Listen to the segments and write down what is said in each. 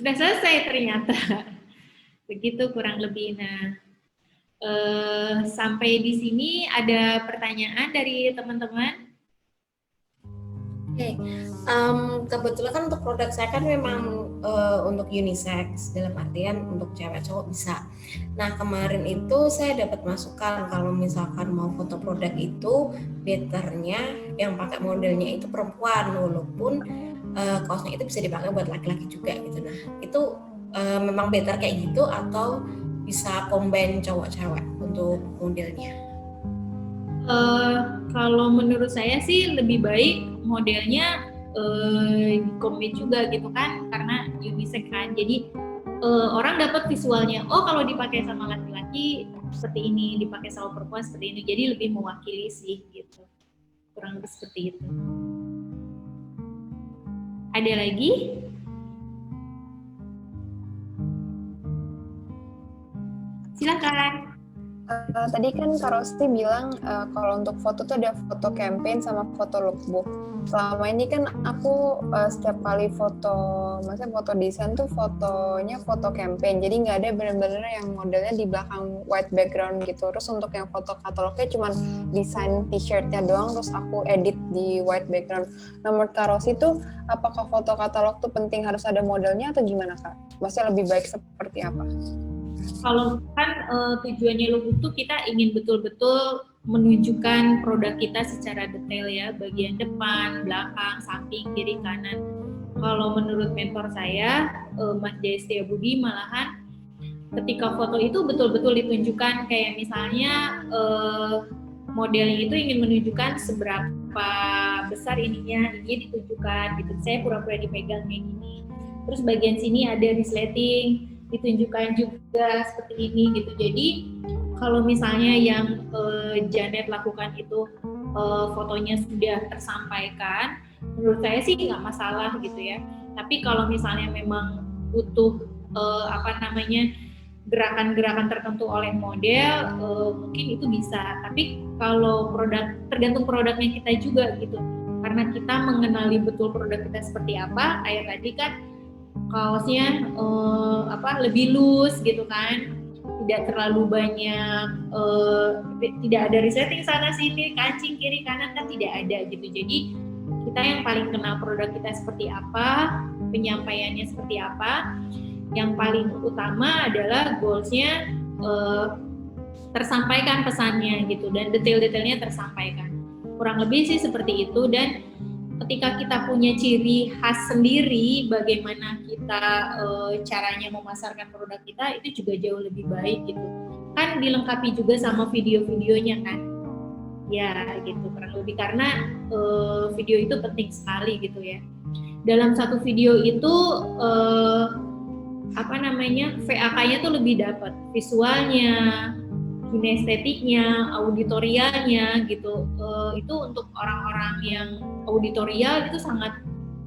Sudah selesai ternyata. Begitu kurang lebih. Nah, sampai di sini ada pertanyaan dari teman-teman? Oke, kebetulan kan untuk produk saya kan memang untuk unisex, dalam artian untuk cewek cowok bisa. Nah, kemarin itu saya dapat masukan kalau misalkan mau foto produk itu betternya yang pakai modelnya itu perempuan, walaupun kaosnya itu bisa dipakai buat laki-laki juga gitu. Nah, itu memang better kayak gitu atau bisa combine cowok-cewek untuk modelnya? Kalau menurut saya sih lebih baik modelnya di-combine juga gitu kan, karena unisex kan. Jadi orang dapat visualnya, oh kalau dipakai sama laki-laki seperti ini, dipakai sama perempuan seperti ini. Jadi lebih mewakili sih gitu. Kurang lebih seperti itu. Ada lagi? Silakan. Tadi kan Kak Rosti bilang kalau untuk foto tuh ada foto campaign sama foto lookbook. Selama ini kan aku setiap kali foto, maksudnya foto desain tuh fotonya foto campaign. Jadi nggak ada bener-bener yang modelnya di belakang white background gitu. Terus untuk yang foto katalognya cuma desain t-shirtnya doang, terus aku edit di white background. Nah, menurut Kak Rosti tuh apakah foto katalog tuh penting harus ada modelnya atau gimana Kak? Maksudnya lebih baik seperti apa? Kalau kan tujuannya lookbook tuh kita ingin betul-betul menunjukkan produk kita secara detail ya, bagian depan, belakang, samping, kiri, kanan. Kalau menurut mentor saya, Mas Jaya Setiabudi, malahan ketika foto itu betul-betul ditunjukkan, kayak misalnya modelnya itu ingin menunjukkan seberapa besar ininya ditunjukkan gitu. Saya pura-pura dipegang kayak gini. Terus bagian sini ada resleting, ditunjukkan juga seperti ini gitu. Jadi kalau misalnya yang Janet lakukan itu fotonya sudah tersampaikan, menurut saya sih nggak masalah gitu ya. Tapi kalau misalnya memang butuh gerakan-gerakan tertentu oleh model, mungkin itu bisa. Tapi kalau tergantung produknya kita juga gitu. Karena kita mengenali betul produk kita seperti apa, kayak tadi kan kaosnya lebih loose gitu kan, tidak terlalu banyak, tidak ada resetting sana sini, kancing kiri kanan kan tidak ada gitu. Jadi kita yang paling kenal produk kita seperti apa, penyampaiannya seperti apa. Yang paling utama adalah goalsnya tersampaikan pesannya gitu, dan detail-detailnya tersampaikan. Kurang lebih sih seperti itu. Dan ketika kita punya ciri khas sendiri, bagaimana kita caranya memasarkan produk kita, itu juga jauh lebih baik gitu. Kan dilengkapi juga sama video-videonya kan. Ya gitu, kurang lebih, karena video itu penting sekali gitu ya. Dalam satu video itu VAK-nya tuh lebih dapat visualnya, kinestetiknya, auditorialnya gitu. Itu untuk orang-orang yang auditorial itu sangat,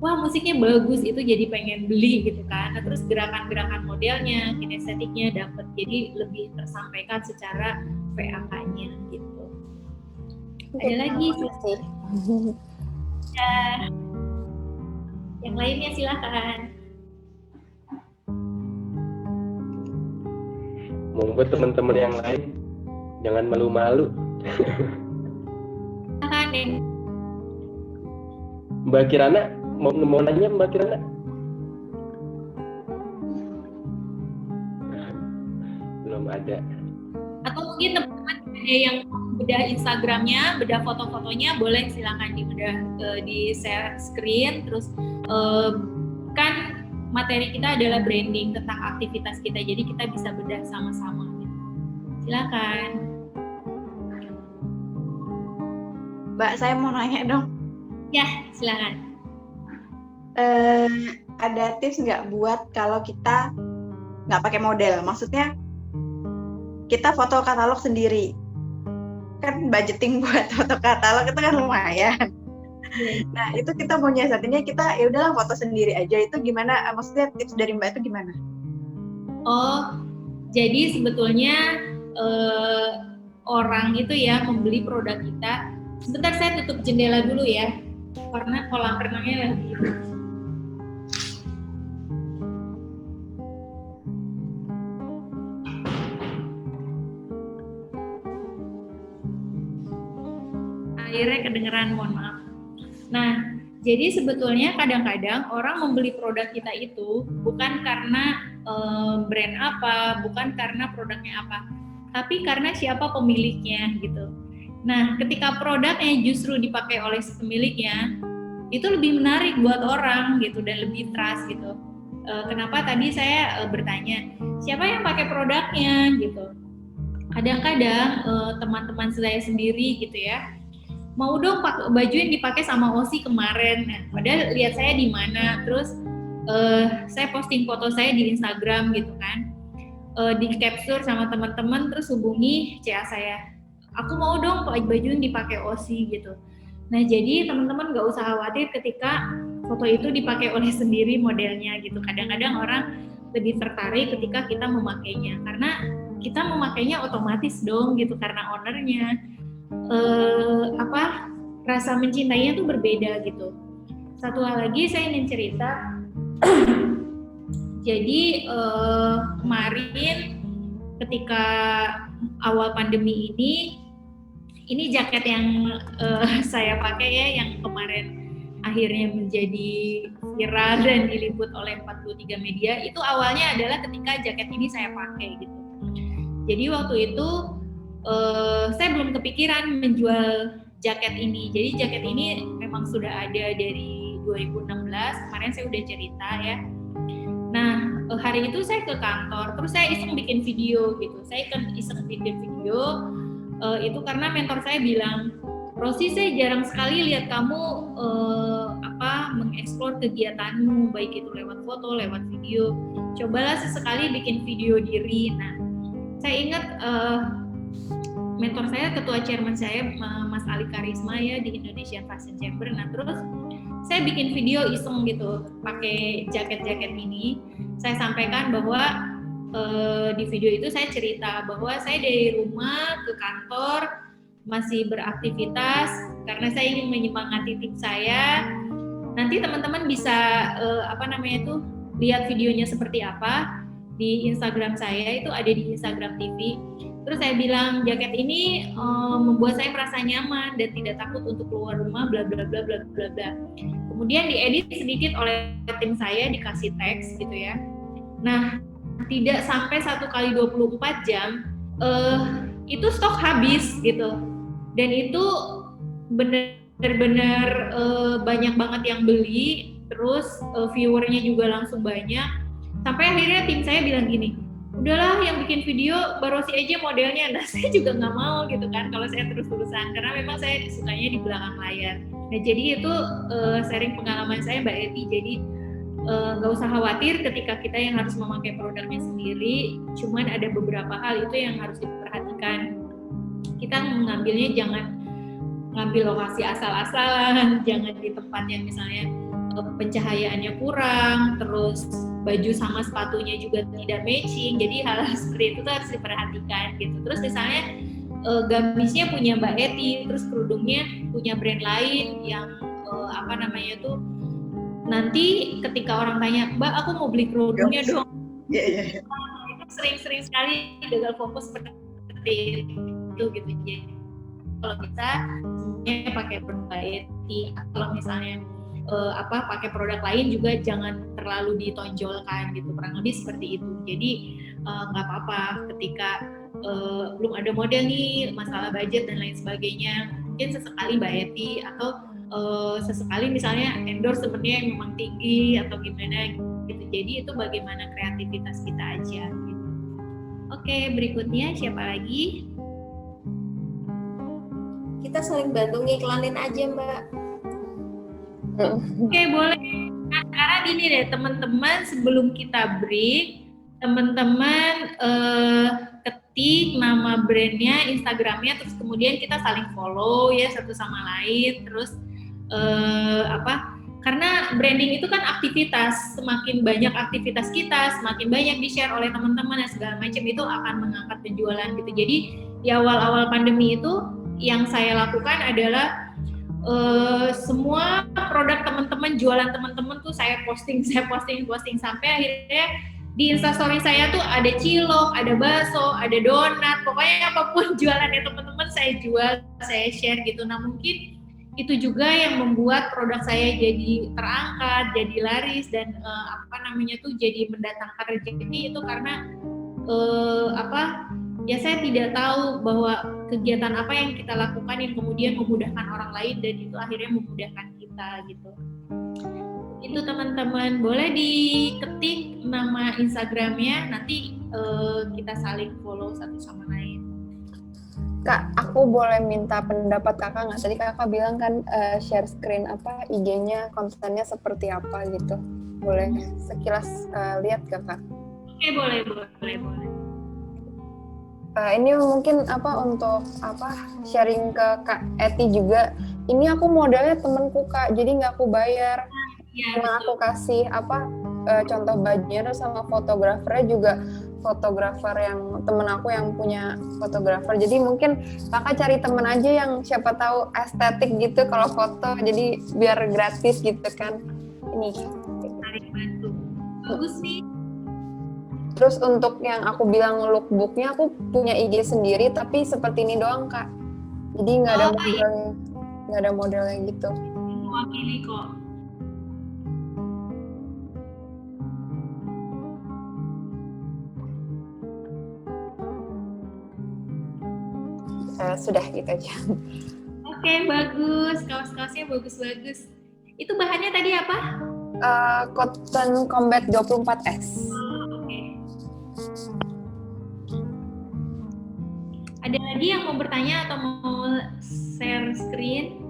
wah musiknya bagus, itu jadi pengen beli gitu kan. Nah, terus gerakan-gerakan modelnya, kinestetiknya dapat, jadi lebih tersampaikan secara VAK-nya gitu. Ada lagi sih? Ya. Yang lainnya silakan. Monggo teman-teman yang lain, jangan malu-malu. Mbak Kirana, mau nanya Mbak Kirana? Belum ada. Atau mungkin teman-teman ada yang bedah Instagramnya, bedah foto-fotonya, boleh silakan dibedah, di share screen. Terus kan materi kita adalah branding tentang aktivitas kita, jadi kita bisa bedah sama-sama. Silakan. Mbak, saya mau nanya dong. Ya, silakan. Ada tips nggak buat kalau kita nggak pakai model? Maksudnya kita foto katalog sendiri. Kan budgeting buat foto katalog itu kan lumayan. Nah, itu kita mau nyiasatinnya kita ya udahlah foto sendiri aja. Itu gimana? Maksudnya tips dari Mbak itu gimana? Oh, jadi sebetulnya orang itu ya membeli produk kita. Sebentar saya tutup jendela dulu ya, karena kolam renangnya lagi. Airnya kedengeran, mohon maaf. Nah, jadi sebetulnya kadang-kadang orang membeli produk kita itu bukan karena brand apa, bukan karena produknya apa, tapi karena siapa pemiliknya gitu. Nah, ketika produknya justru dipakai oleh si pemiliknya, itu lebih menarik buat orang gitu dan lebih trust gitu. Kenapa tadi saya bertanya, siapa yang pakai produknya gitu. Kadang-kadang teman-teman saya sendiri gitu ya, mau dong baju yang dipakai sama Osi kemarin. Nah, padahal lihat saya di mana, terus saya posting foto saya di Instagram gitu kan, di capture sama teman-teman, terus hubungi CA saya, aku mau dong baju yang dipakai Osi gitu. Nah, jadi teman-teman nggak usah khawatir ketika foto itu dipakai oleh sendiri modelnya gitu. Kadang-kadang orang lebih tertarik ketika kita memakainya, karena kita memakainya otomatis dong gitu, karena ownernya. Rasa mencintainya tuh berbeda gitu. Satu hal lagi saya ingin cerita. Jadi kemarin ketika awal pandemi ini jaket yang saya pakai ya, yang kemarin akhirnya menjadi viral dan diliput oleh 43 media, itu awalnya adalah ketika jaket ini saya pakai gitu. Jadi waktu itu saya belum kepikiran menjual jaket ini. Jadi jaket ini memang sudah ada dari 2016, kemarin saya udah cerita ya. Nah, hari itu saya ke kantor, terus saya iseng bikin video gitu. Saya kan iseng bikin video itu karena mentor saya bilang, Rosi, saya jarang sekali lihat kamu mengeksplor kegiatanmu, baik itu lewat foto, lewat video. Cobalah sesekali bikin video diri. Nah, saya ingat mentor saya, ketua chairman saya, Mas Ali Karisma ya, di Indonesian Fashion Chamber. Nah, terus saya bikin video iseng gitu, pakai jaket-jaket ini. Saya sampaikan bahwa di video itu saya cerita bahwa saya dari rumah ke kantor masih beraktivitas karena saya ingin menyemangati tim saya. Nanti teman-teman bisa lihat videonya seperti apa di Instagram saya, itu ada di Instagram TV. Terus saya bilang jaket ini membuat saya merasa nyaman dan tidak takut untuk keluar rumah, bla bla bla bla bla bla. Kemudian diedit sedikit oleh tim saya, dikasih teks gitu ya. Nah, tidak sampai 1x24 jam itu stok habis gitu. Dan itu benar-benar banyak banget yang beli, terus viewernya juga langsung banyak. Sampai akhirnya tim saya bilang gini, udahlah yang bikin video Mbak Rosi aja modelnya. Nah, saya juga nggak mau gitu kan kalau saya terus-terusan, karena memang saya sukanya di belakang layar. Nah, jadi itu sharing pengalaman saya Mbak Eti. Jadi nggak usah khawatir ketika kita yang harus memakai produknya sendiri, cuman ada beberapa hal itu yang harus diperhatikan. Kita mengambilnya jangan ngambil lokasi asal-asalan, jangan di tempat yang misalnya pencahayaannya kurang, terus baju sama sepatunya juga tidak matching. Jadi hal seperti itu tuh harus diperhatikan gitu. Terus misalnya gamisnya punya Mbak Eti, terus kerudungnya punya brand lain yang nanti ketika orang tanya, Mbak aku mau beli kerudungnya dong. Iya. Itu sering-sering sekali gagal fokus seperti itu gitu. Jadi kalau bisa semuanya pakai produk Mbak Eti. Kalau misalnya pakai produk lain juga jangan terlalu ditonjolkan gitu, kurang lebih seperti itu. Jadi nggak apa-apa ketika belum ada model nih, masalah budget dan lain sebagainya, mungkin sesekali Mbak Eti atau sesekali misalnya endorse sebenarnya yang memang tinggi atau gimana gitu. Jadi itu bagaimana kreativitas kita aja gitu. Oke, berikutnya siapa lagi? kita saling bantu ngiklanin aja Mbak. Oke, boleh. Nah, sekarang gini deh teman-teman, sebelum kita break, teman-teman ketik nama brandnya, Instagramnya, terus kemudian kita saling follow ya satu sama lain. Terus karena branding itu kan aktivitas, semakin banyak aktivitas kita, semakin banyak di-share oleh teman-teman dan segala macam, itu akan mengangkat penjualan gitu. Jadi di awal-awal pandemi itu yang saya lakukan adalah semua produk teman-teman, jualan teman-teman tuh saya posting sampai akhirnya di Instastory saya tuh ada cilok, ada bakso, ada donat, pokoknya apapun jualannya teman-teman saya jual, saya share gitu. Nah mungkin itu juga yang membuat produk saya jadi terangkat, jadi laris dan jadi mendatangkan rezeki itu karena ya saya tidak tahu bahwa kegiatan apa yang kita lakukan yang kemudian memudahkan orang lain dan itu akhirnya memudahkan kita gitu. Itu teman-teman, boleh diketik nama Instagramnya, nanti kita saling follow satu sama lain. Kak, aku boleh minta pendapat kakak nggak? Tadi kakak bilang kan share screen IG-nya, kontennya seperti apa gitu. Boleh sekilas lihat gak kak? Oke, boleh. Ini mungkin untuk sharing ke Kak Eti juga. Ini aku modalnya temenku Kak, jadi nggak aku bayar. Cuma aku kasih contoh bajunya terus sama fotografernya juga fotografer yang temen aku yang punya fotografer. Jadi mungkin kakak cari temen aja yang siapa tahu estetik gitu kalau foto, jadi biar gratis gitu kan. Ini. Tarik bantu. Bagus sih. Terus untuk yang aku bilang lookbooknya, aku punya IG sendiri tapi seperti ini doang Kak. Jadi nggak ada modelnya gitu. Mewakili kok. Sudah gitu aja. Oke, bagus. Kaos-kaosnya bagus-bagus. Itu bahannya tadi apa? Cotton Combat 24S. Oke. Ada lagi yang mau bertanya atau mau share screen?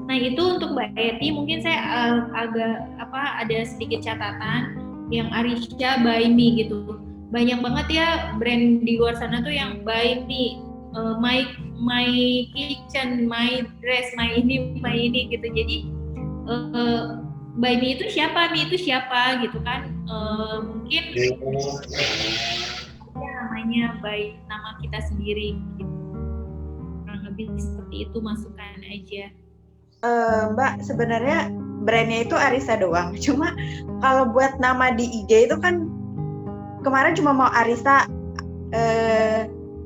Nah, itu untuk Mbak Eti mungkin saya ada sedikit catatan yang Arisha by me gitu. Banyak banget ya brand di luar sana tuh yang by me, my kitchen, my dress, my ini gitu. Jadi by me itu siapa, me itu siapa gitu kan. Mungkin namanya by nama kita sendiri gitu. Kurang lebih seperti itu, masukan aja. Mbak, sebenarnya brandnya itu Arisa doang. Cuma kalau buat nama di IG itu kan kemarin cuma mau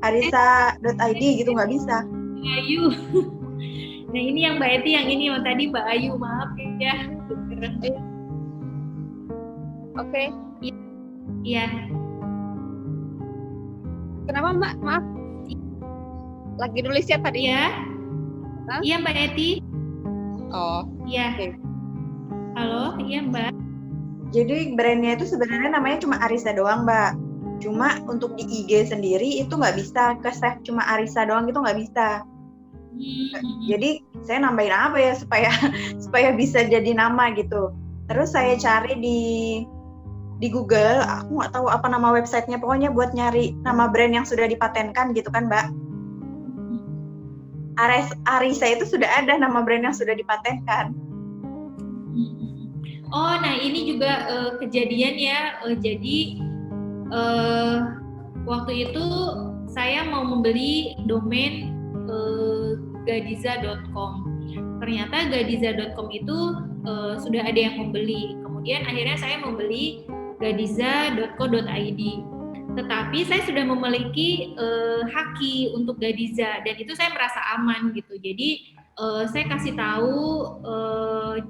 arisa.id gitu, nggak bisa. Ayu. Nah ini yang Mbak Eti, yang ini yang tadi Mbak Ayu, maaf ya. Oke. Iya. Kenapa Mbak? Maaf. Lagi nulis ya tadi? Iya. Hah? Iya Mbak Eti. Oh. Iya. Oke. Halo, iya Mbak. Jadi brandnya itu sebenarnya namanya cuma Arisa doang, Mbak. Cuma untuk di IG sendiri itu nggak bisa ke-save cuma Arisa doang, itu nggak bisa. Jadi saya nambahin apa ya supaya bisa jadi nama gitu. Terus saya cari di Google, aku nggak tahu apa nama websitenya, pokoknya buat nyari nama brand yang sudah dipatenkan gitu kan, Mbak. Arisa itu sudah ada nama brand yang sudah dipatenkan. Oh, nah ini juga kejadian ya. Jadi waktu itu saya mau membeli domain gadiza.com. Ternyata gadiza.com itu sudah ada yang membeli. Kemudian akhirnya saya membeli gadiza.co.id. Tetapi saya sudah memiliki haki untuk Gadiza dan itu saya merasa aman gitu. Jadi saya kasih tahu,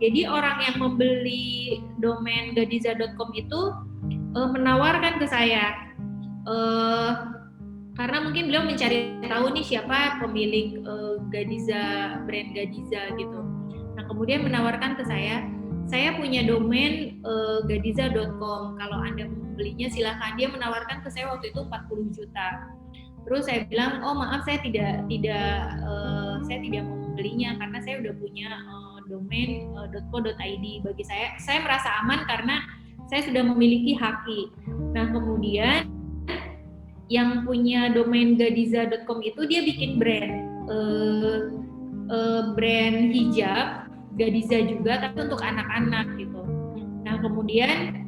jadi orang yang membeli domain gadiza.com itu menawarkan ke saya, karena mungkin beliau mencari tahu nih siapa pemilik Gadiza, brand Gadiza gitu. Nah kemudian menawarkan ke saya punya domain gadiza.com, kalau Anda membelinya silahkan. Dia menawarkan ke saya waktu itu 40 juta. Terus saya bilang, oh maaf saya tidak mau membelinya karena saya udah punya domain .co.id. Bagi saya merasa aman karena saya sudah memiliki Haki. Nah kemudian yang punya domain gadiza.com itu dia bikin brand hijab Gadiza juga, tapi untuk anak-anak gitu. Nah kemudian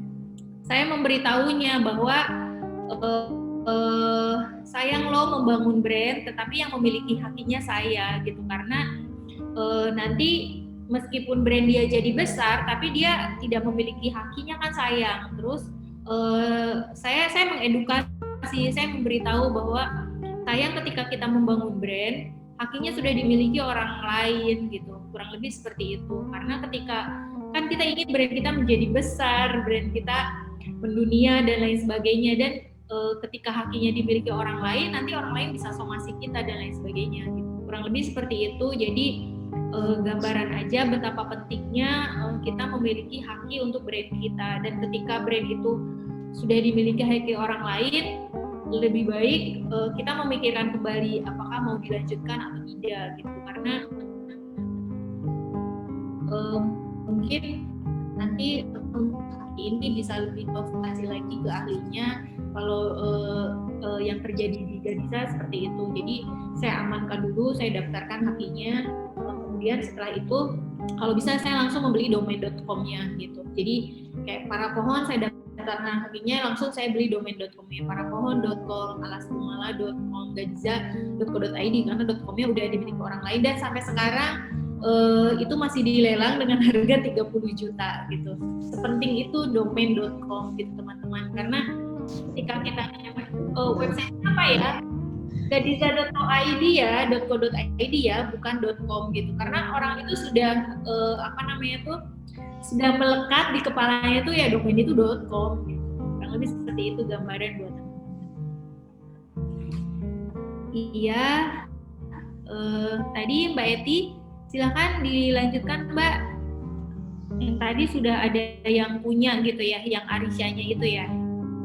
saya memberitahunya bahwa sayang lo membangun brand, tetapi yang memiliki hakinya saya gitu, karena nanti meskipun brand dia jadi besar, tapi dia tidak memiliki hakinya kan sayang. Terus saya mengedukasi, saya memberitahu bahwa sayang ketika kita membangun brand, hakinya sudah dimiliki orang lain gitu, kurang lebih seperti itu. Karena ketika kan kita ingin brand kita menjadi besar, brand kita mendunia dan lain sebagainya, dan ketika hakinya dimiliki orang lain, nanti orang lain bisa somasi kita dan lain sebagainya gitu. Kurang lebih seperti itu. Jadi gambaran aja betapa pentingnya kita memiliki haki untuk brand kita, dan ketika brand itu sudah dimiliki haki orang lain, lebih baik kita memikirkan kembali apakah mau dilanjutkan atau tidak gitu, karena mungkin nanti ini bisa lebih konsultasi lagi ke ahlinya kalau yang terjadi di Gadiza seperti itu. Jadi saya amankan dulu, saya daftarkan hakinya, kemudian setelah itu kalau bisa saya langsung membeli domain.com-nya gitu. Jadi kayak para pohon saya daftarkan hakinya, langsung saya beli domain.com-nya, parapohon.com, alaskumala.com, gadiza.co.id, karena .com-nya udah dimiliki orang lain, dan sampai sekarang itu masih dilelang dengan harga 30 juta gitu. Sepenting itu domain.com gitu teman-teman, karena ketika kita website apa ya, gadiza.co.id ya, .co.id ya, bukan .com gitu, karena orang itu sudah sudah melekat di kepalanya tuh ya domain itu .com gitu. Kurang lebih seperti itu gambaran buat teman-teman. Iya, tadi Mbak Eti, silakan dilanjutkan Mbak. Yang tadi sudah ada yang punya gitu ya, yang Arisyanya itu ya.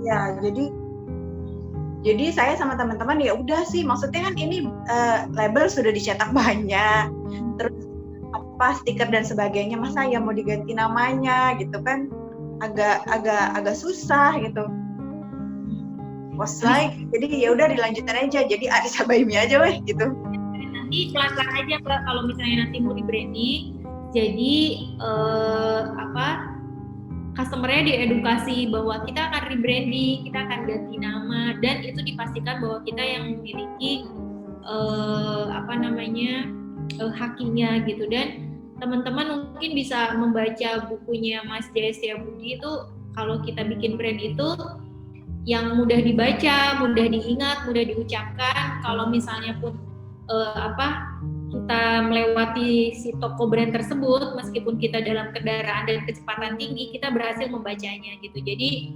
Ya, jadi saya sama teman-teman ya udah sih, maksudnya kan ini label sudah dicetak banyak, terus stiker dan sebagainya, masa ya mau diganti namanya gitu kan, agak susah gitu. Jadi ya udah dilanjutin aja, jadi Arisa Baimi aja weh gitu. Nanti pelan-pelan aja kalau misalnya nanti mau di branding, jadi customer-nya diedukasi bahwa kita akan rebranding, kita akan ganti nama, dan itu dipastikan bahwa kita yang memiliki hakinya gitu. Dan teman-teman mungkin bisa membaca bukunya Mas Jaya Setiabudi itu, kalau kita bikin brand itu yang mudah dibaca, mudah diingat, mudah diucapkan. Kalau misalnya pun kita melewati si toko brand tersebut, meskipun kita dalam kendaraan dan kecepatan tinggi, kita berhasil membacanya gitu. Jadi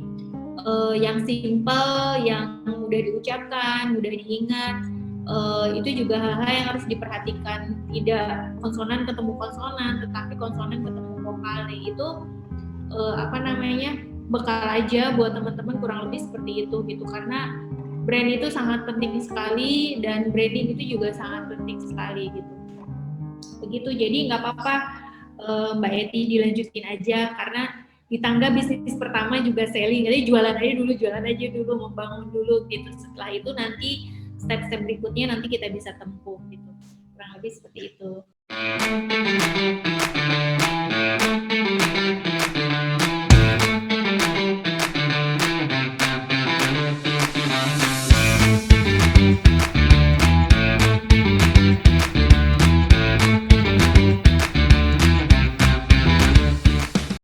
yang simple, yang mudah diucapkan, mudah diingat, itu juga hal-hal yang harus diperhatikan. Tidak konsonan ketemu konsonan, tetapi konsonan ketemu vokal. Itu bekal aja buat teman-teman, kurang lebih seperti itu gitu. Karena brand itu sangat penting sekali, dan branding itu juga sangat penting sekali gitu. Begitu, jadi nggak apa-apa Mbak Eti dilanjutin aja, karena di tangga bisnis pertama juga selling, jadi jualan aja dulu, membangun dulu gitu. Setelah itu nanti step-step berikutnya nanti kita bisa tempuh gitu. Kurang lebih seperti itu.